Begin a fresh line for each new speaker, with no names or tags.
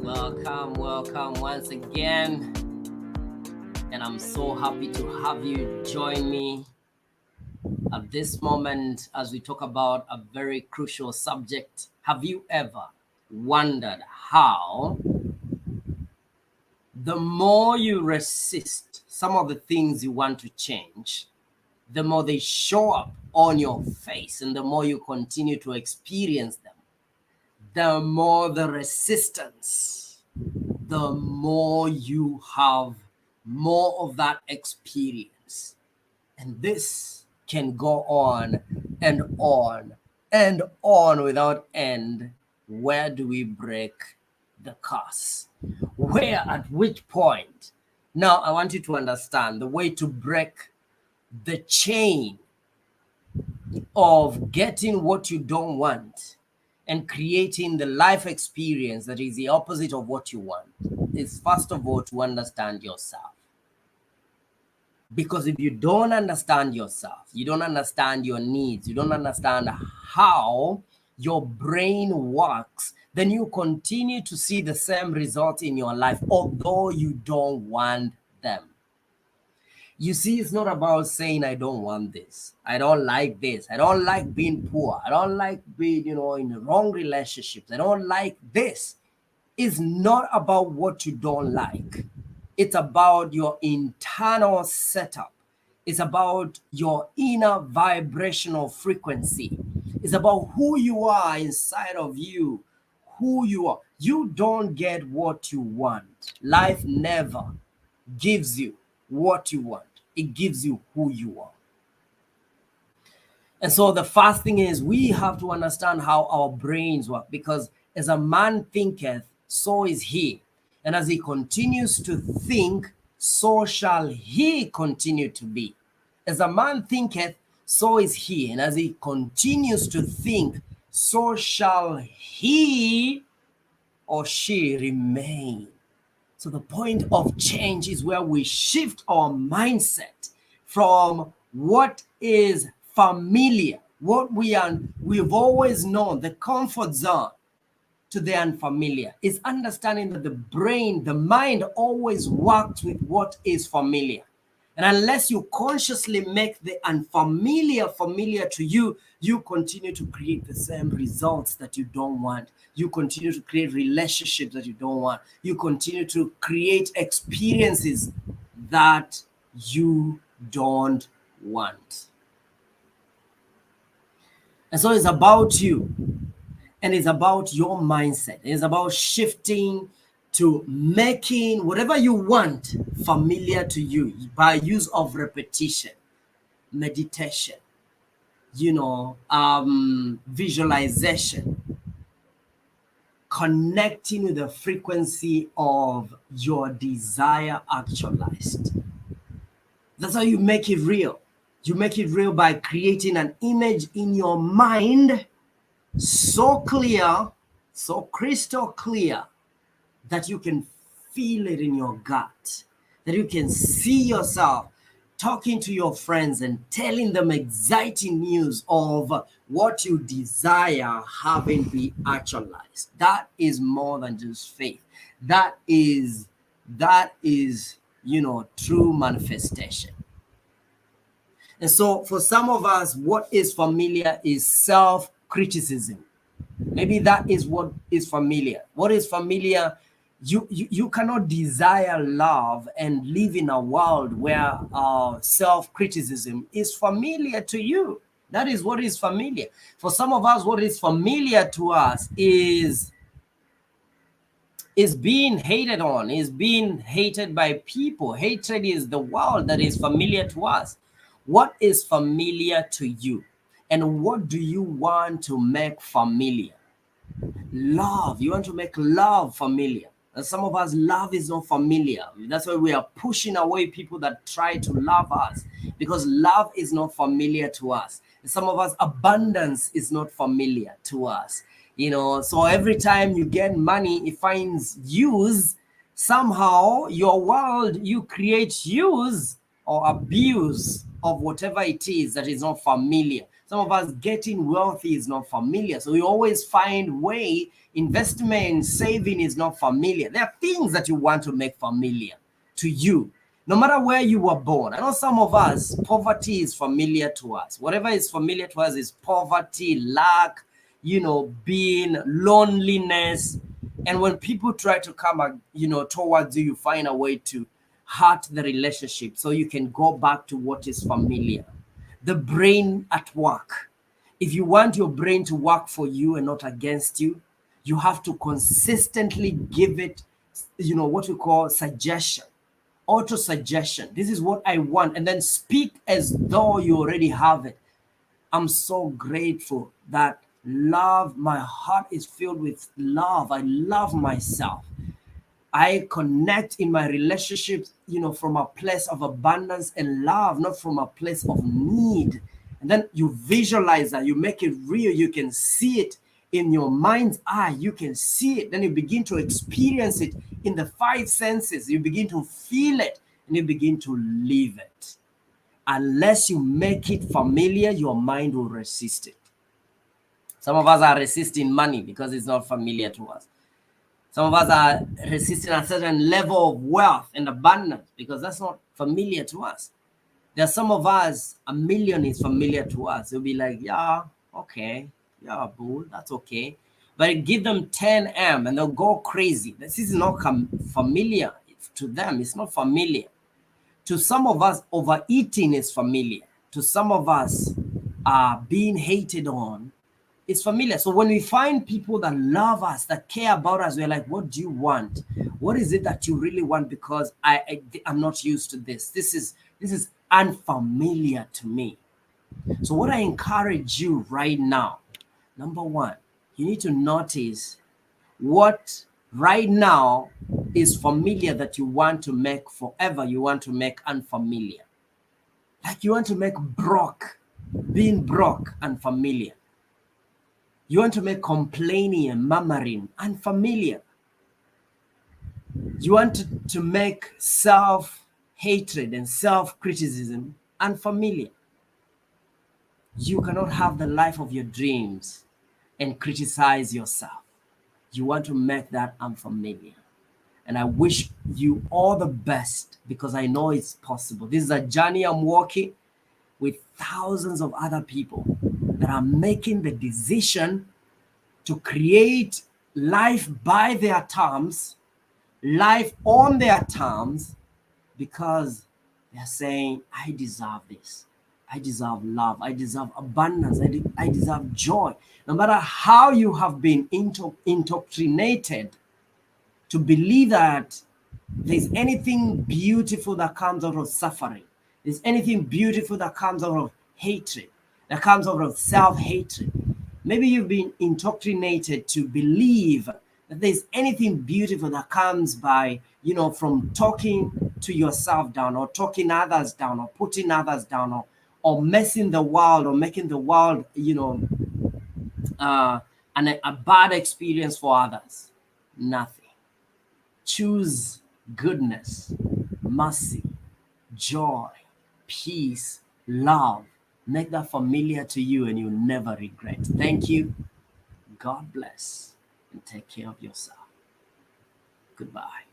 Welcome once again. And I'm so happy to have you join me at this moment as we talk about a very crucial subject. Have you ever wondered how the more you resist some of the things you want to change, the more they show up on your face and the more you continue to experience them, the more the resistance, the more you have more of that experience. And this can go on and on and on without end. Where do we break the curse? Where, at which point? Now, I want you to understand the way to break the chain of getting what you don't want and creating the life experience that is the opposite of what you want is, first of all, to understand yourself. Because if you don't understand yourself, you don't understand your needs, you don't understand how your brain works, then you continue to see the same results in your life, although you don't want them. You see, it's not about saying, I don't want this. I don't like this. I don't like being poor. I don't like being, in the wrong relationships. I don't like this. It's not about what you don't like. It's about your internal setup. It's about your inner vibrational frequency. It's about who you are inside of you, who you are. You don't get what you want. Life never gives you what you want. It gives you who you are. And so the first thing is we have to understand how our brains work, because as a man thinketh, so is he. And as he continues to think, so shall he continue to be. As a man thinketh, so is he. And as he continues to think, so shall he or she remain. So the point of change is where we shift our mindset from what is familiar, what we've always known, the comfort zone, to the unfamiliar. Is understanding that the brain, the mind always works with what is familiar. And unless you consciously make the unfamiliar familiar to you, you continue to create the same results that you don't want. You continue to create relationships that you don't want. You continue to create experiences that you don't want. And so it's about you. And it's about your mindset. It's about shifting to making whatever you want familiar to you by use of repetition, meditation, visualization, connecting with the frequency of your desire actualized. That's how you make it real. You make it real by creating an image in your mind so clear, so crystal clear, that you can feel it in your gut, that you can see yourself talking to your friends and telling them exciting news of what you desire having be actualized. That is more than just faith. That is true manifestation. And so for some of us, what is familiar is self-criticism. Maybe that is what is familiar. What is familiar? You cannot desire love and live in a world where self-criticism is familiar to you. That is what is familiar. For some of us, what is familiar to us is being hated on, is being hated by people. Hatred is the world that is familiar to us. What is familiar to you? And what do you want to make familiar? Love. You want to make love familiar. And some of us, love is not familiar. That's why we are pushing away people that try to love us, because love is not familiar to us. And some of us, abundance is not familiar to us. So every time you get money, it finds use. Somehow your world, you create use or abuse of whatever it is that is not familiar. Some of us getting wealthy is not familiar. So we always find way, investment, saving is not familiar. There are things that you want to make familiar to you, no matter where you were born. I know some of us, poverty is familiar to us. Whatever is familiar to us is poverty, lack, being loneliness. And when people try to come, towards you, you find a way to hurt the relationship so you can go back to what is familiar. The brain at work. If you want your brain to work for you and not against you, you have to consistently give it, what we call suggestion, auto suggestion. This is what I want. And then speak as though you already have it. I'm so grateful that love, my heart is filled with love. I love myself. I connect in my relationships, from a place of abundance and love, not from a place of need. And then you visualize that, you make it real, you can see it in your mind's eye, you can see it. Then you begin to experience it in the five senses, you begin to feel it, and you begin to live it. Unless you make it familiar, your mind will resist it. Some of us are resisting money because it's not familiar to us. Some of us are resisting a certain level of wealth and abundance because that's not familiar to us. There are some of us, $1 million is familiar to us. They'll be like, yeah, okay, yeah, bull, that's okay. But give them 10M and they'll go crazy. This is not familiar to them. It's not familiar. To some of us, overeating is familiar. To some of us, being hated on is familiar. So when we find people that love us, that care about us, we're like, what do you want? What is it that you really want? Because I'm not used to this. This is unfamiliar to me. So what I encourage you right now, number one, you need to notice what right now is familiar that you want to make forever, you want to make unfamiliar. Like you want to make being broke unfamiliar. You want to make complaining and murmuring unfamiliar. You want to make self-hatred and self-criticism unfamiliar. You cannot have the life of your dreams and criticize yourself. You want to make that unfamiliar. And I wish you all the best because I know it's possible. This is a journey I'm walking with thousands of other people that are making the decision to create life by their terms, life on their terms, because they're saying, I deserve this. I deserve love. I deserve abundance. I deserve joy. No matter how you have been indoctrinated to believe that there's anything beautiful that comes out of suffering, there's anything beautiful that comes out of hatred, that comes out of self-hatred. Maybe you've been indoctrinated to believe that there's anything beautiful that comes by, from talking to yourself down or talking others down or putting others down or messing the world or making the world, a bad experience for others. Nothing. Choose goodness, mercy, joy, peace, love. Make that familiar to you and you'll never regret. Thank you. God bless and take care of yourself. Goodbye.